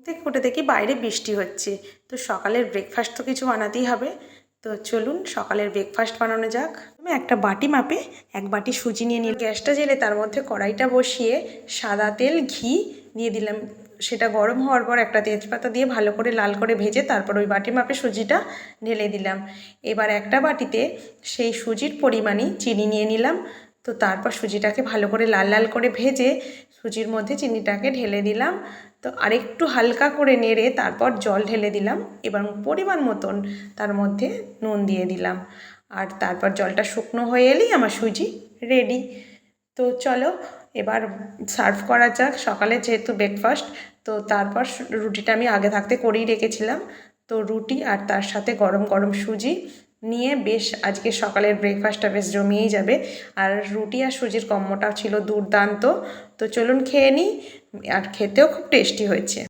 থেকে উঠে দেখি বাইরে বৃষ্টি হচ্ছে। তো সকালের ব্রেকফাস্ট তো কিছু বানাতেই হবে। তো চলুন সকালের ব্রেকফাস্ট বানানো যাক। আমি একটা বাটি মাপে 1 বাটি সুজি নিয়ে নিই। গ্যাসটা জেলে তার মধ্যে কড়াইটা বসিয়ে সাদা তেল ঘি দিয়ে দিলাম। সেটা গরম হওয়ার পর একটা তেজপাতা দিয়ে ভালো করে লাল করে ভেজে তারপর ওই বাটি মাপে সুজিটা ঢেলে দিলাম। এবার একটা বাটিতে সেই সুজির পরিমাণই চিনি নিয়ে নিলাম। তো তারপর সুজিটাকে ভালো করে লাল লাল করে ভেজে সুজির মধ্যে চিনিটাকে ঢেলে দিলাম। তো আরেকটু হালকা করে নেড়ে তারপর জল ঢেলে দিলাম এবং পরিমাণ মতন তার মধ্যে নুন দিয়ে দিলাম। আর তারপর জলটা শুকনো হয়ে এলেই আমার সুজি রেডি। তো চলো এবার সার্ভ করা যাক। সকালে যেহেতু ব্রেকফাস্ট, তো তারপর রুটিটা আমি আগে থাকতে করেই রেখেছিলাম। তো রুটি আর তার সাথে গরম গরম সুজি নিয়ে বেশ আজকে সকালের ব্রেকফাস্টটা বেশ জমিয়েই যাবে। আর রুটি আর সুজির কম্বোটাও ছিল দুর্দান্ত। তো চলুন খেয়ে নিই। আর খেতেও খুব টেস্টি হয়েছে।